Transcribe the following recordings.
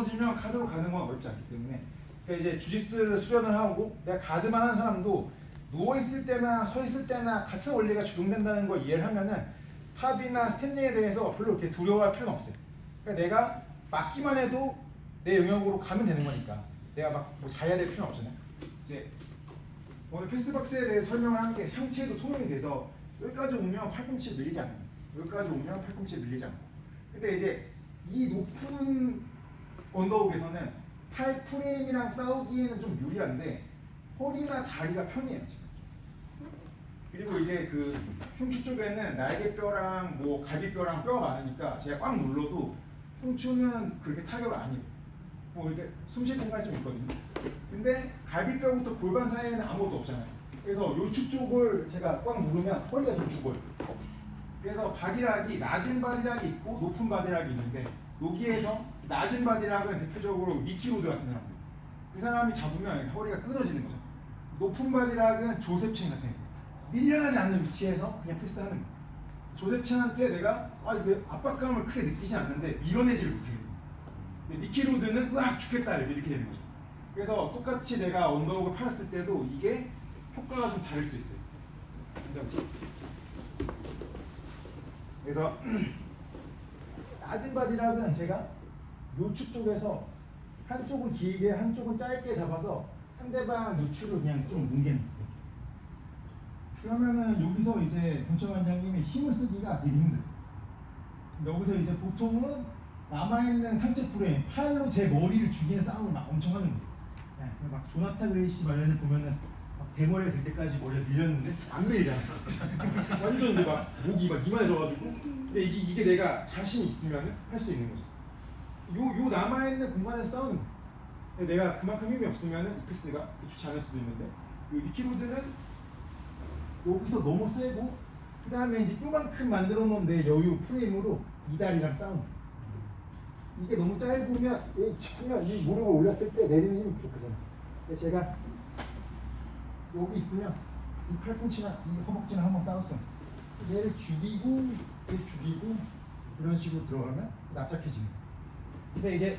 넘어지면 가드로 가는 건 어렵지 않기 때문에 그러니까 이제 주짓수를 수련을 하고 내가 가드만 하는 사람도 누워있을 때나 서있을 때나 같은 원리가 적용된다는 걸 이해를 하면은 탑이나 스탠딩에 대해서 별로 이렇게 두려워할 필요는 없어요. 그러니까 내가 막기만 해도 내 영역으로 가면 되는 거니까 내가 막 뭐 자야 될 필요는 없잖아요. 이제 오늘 패스박스에 대해 설명을 하는 게 상체도 통용이 돼서 여기까지 오면 팔꿈치 밀리지 않아요. 여기까지 오면 팔꿈치 밀리지 않고. 근데 이제 이 높은 언더훅에서는 팔 프레임이랑 싸우기에는 좀 유리한데 허리나 다리가 편해요 지금. 그리고 이제 그 흉추 쪽에는 날개뼈랑 뭐 갈비뼈랑 뼈가 많으니까 제가 꽉 눌러도 흉추는 그렇게 타격을 안 해요. 뭐 이렇게 숨쉴 공간이 좀 있거든요. 근데 갈비뼈부터 골반 사이에는 아무것도 없잖아요. 그래서 요추 쪽을 제가 꽉 누르면 허리가 좀 죽어요. 그래서 바디락이 낮은 바디락이 있고 높은 바디락이 있는데 여기에서 낮은 바디락은 대표적으로 미키 로드 같은 사람들. 그 사람이 잡으면 허리가 끊어지는 거죠. 높은 바디락은 조셉 첸 같은 거. 밀려나지 않는 위치에서 그냥 패스하는 거예요. 조셉 첸한테 내가 이게 압박감을 크게 느끼지 않는데 밀어내지를 못해요. 미키 로드는 으악 죽겠다 이렇게 되는 거죠. 그래서 똑같이 내가 언더훅을 팔았을 때도 이게 효과가 좀 다를 수 있어요. 그래서 낮은 바디락은 제가 요추 쪽에서 한쪽은 길게 한쪽은 짧게 잡아서 상대방 요추를 그냥 좀 뭉개는 거예요. 그러면은 여기서 이제 권철 원장님이 힘을 쓰기가 되게 힘들어요. 여기서 이제 보통은 남아있는 상체 프레임, 팔로 제 머리를 죽이는 싸움을 막 엄청 하는 거예요. 네, 막 조나탄 그레이시 말년에 보면은 막 대머리가 될 때까지 머리가 밀렸는데 안 밀리잖아. 완전 이제 막 목이 막 이만해져가지고. 근데 이게 내가 자신이 있으면 할 수 있는 거죠. 요 남아있는 공간에서 싸우는 거예요. 근데 내가 그만큼 힘이 없으면은 이 패스가 좋지 않을 수도 있는데 미키 로드는 여기서 너무 세고 그 다음에 이제 요만큼 만들어 놓은 내 여유 프레임으로 이다리랑 싸우는 거예요. 이게 너무 짧으면 짚으면 이 무릎을 올렸을 때 내리는 힘이 부족하잖아요. 그래서 제가 여기 있으면 이 팔꿈치나 이 허벅지나 한번 싸울 수가 있어요. 얘를 죽이고 이런 식으로 들어가면 납작해지는 거예요. 근데 이제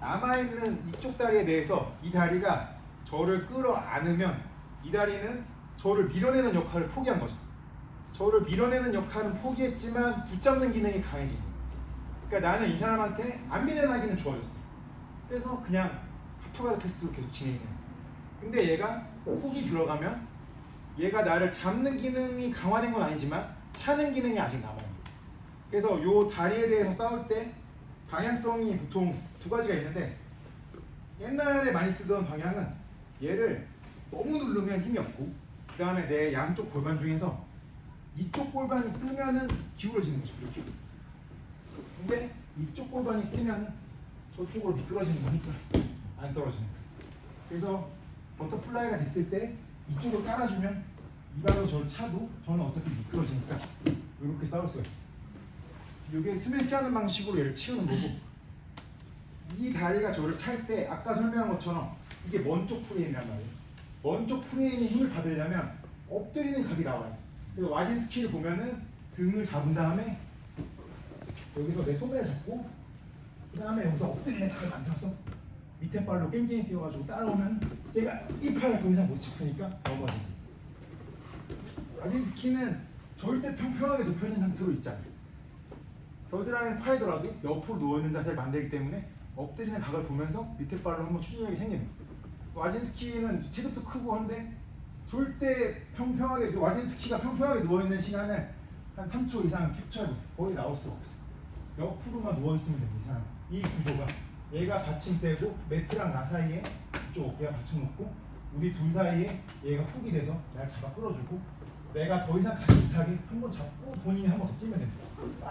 남아있는 이쪽 다리에 대해서 이 다리가 저를 끌어안으면 이 다리는 저를 밀어내는 역할을 포기한 거죠. 저를 밀어내는 역할은 포기했지만 붙잡는 기능이 강해지는 거예요. 그러니까 나는 이 사람한테 안 밀어나기는 좋아졌어. 그래서 그냥 하프가드 패스로 계속 진행이 돼요. 근데 얘가 훅이 들어가면 얘가 나를 잡는 기능이 강화된 건 아니지만 차는 기능이 아직 남아요. 그래서 요 다리에 대해서 싸울 때 방향성이 보통 두 가지가 있는데 옛날에 많이 쓰던 방향은 얘를 너무 누르면 힘이 없고 그 다음에 내 양쪽 골반 중에서 이쪽 골반이 뜨면은 기울어지는 거죠. 이렇게. 근데 이쪽 골반이 뜨면은 저쪽으로 미끄러지는 거니까 안 떨어지는 거예요. 그래서 버터플라이가 됐을 때 이쪽을 깔아주면 이 발로 저를 차도 저는 어차피 미끄러지니까 이렇게 싸울 수가 있어요. 이게 스매시하는 방식으로 얘를 치우는 거고 이 다리가 저를 찰 때 아까 설명한 것처럼 이게 먼 쪽 프레임이란 말이에요. 먼 쪽 프레임이 힘을 받으려면 엎드리는 각이 나와요. 그래서 와진스키를 보면은 등을 잡은 다음에 여기서 내 소매를 잡고 그 다음에 여기서 엎드리는 각을 만들어서 밑에 발로 깽깽이 뛰어가지고 따라오면 제가 이 팔을 더 이상 못 짚으니까 넘어집니다. 와진스키는 절대 평평하게 눕혀진 상태로 있잖아요. 겨드랑이는 파이더라도 옆으로 누워있는 자세를 만들기 때문에 엎드리는 각을 보면서 밑에 발로 한번 추진력이 생기는 거예요. 와진스키는 체급도 크고 한데 절대 평평하게 와진스키가 평평하게 누워있는 시간을 한 3초 이상 캡처해보세요. 거의 나올 수가 없어요. 옆으로만 누워있으면 됩니다. 이 사람. 이 구조가 얘가 받침대고 매트랑 나 사이에 이쪽 어깨가 받쳐놓고 우리 둘 사이에 얘가 훅이 돼서 날 잡아 끌어주고 내가 더 이상 가지 못하게 한번 잡고 본인이 한번 더 뛰면 됩니다.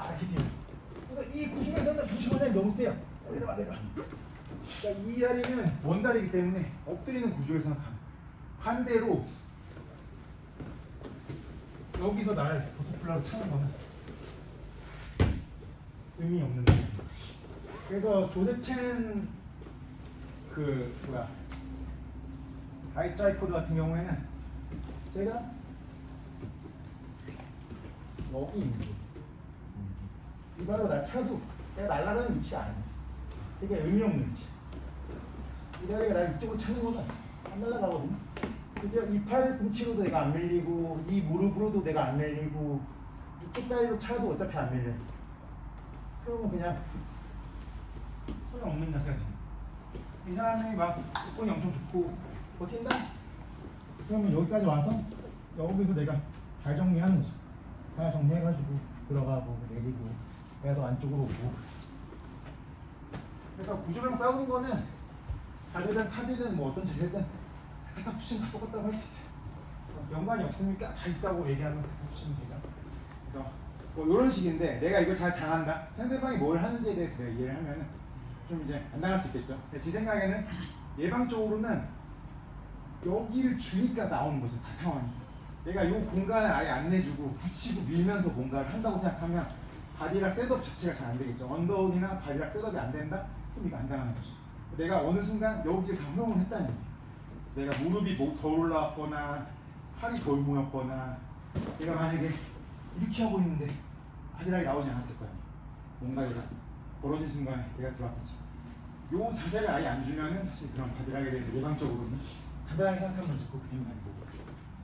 이렇게 뛰면. 그래서 이 구조에서는 부처원장이 너무 세요. 내려와. 그러니까 이 다리는 원다리이기 때문에 엎드리는 구조에서는 강. 반대로 여기서 날 버터플라이로 차는 거는 의미 없는 거예요. 그래서 조셉 첸 아이트라이포드 같은 경우에는 제가 여기 있는 거 이 발로 날 차도 내가 날아가는 위치가 아니에요. 이게 의미 없는 위치. 이 다리가 나 이쪽으로 차는 거는 안 날아가거든요. 그래서 이 팔꿈치로도 내가 안 밀리고 이 무릎으로도 내가 안 밀리고 이쪽 다리로 차도 어차피 안 밀려. 그러면 그냥 소용없는 자세가 됩니다. 이 사람이 막 조건이 엄청 좋고 버틴다? 그러면 여기까지 와서 여기서 내가 발 정리하는 거죠. 발 정리해가지고 들어가고 내리고 내가 더 안쪽으로 오고. 그러니까 구조랑 싸우는 거는 발이든 탑이든 뭐 어떤 자세든 갖다 붙이면 다 똑같다고 할 수 있어요. 연관이 없으니까 다 있다고 얘기하면 갖다 붙이면 되죠. 그래서 뭐 이런 식인데 내가 이걸 잘 당한다. 상대방이 뭘 하는지에 대해서 내가 이해를 하면은 좀 이제 안 당할 수 있겠죠. 제 생각에는 예방적으로는 여기를 주니까 나오는 거죠. 다 상황이. 내가 이 공간을 아예 안 내주고 붙이고 밀면서 뭔가를 한다고 생각하면 바디락 셋업 자체가 잘 안 되겠죠. 언더운이나 바디락 셋업이 안 된다? 그럼 이거 안 당하는 거죠. 내가 어느 순간 여기를 다 활용을 했다는 얘기예요. 내가 무릎이 더 올라왔거나 팔이 덜 모였거나 내가 만약에 이렇게 하고 있는데 바디락이 나오지 않았을 거야. 뭔가 얘가 벌어진 순간에 내가 들어왔겠죠. 요 자세를 아예 안 주면은 사실 그런 바디락에 대해서 예방적으로는 간단하게 생각하면 좋고 그 생각이 보고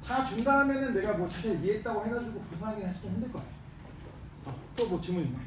다 준 다음에는 내가 뭐 자세히 이해했다고 해가지고 벗어나기 사실 좀 힘들 것 같아요. 또 뭐 질문 있나요?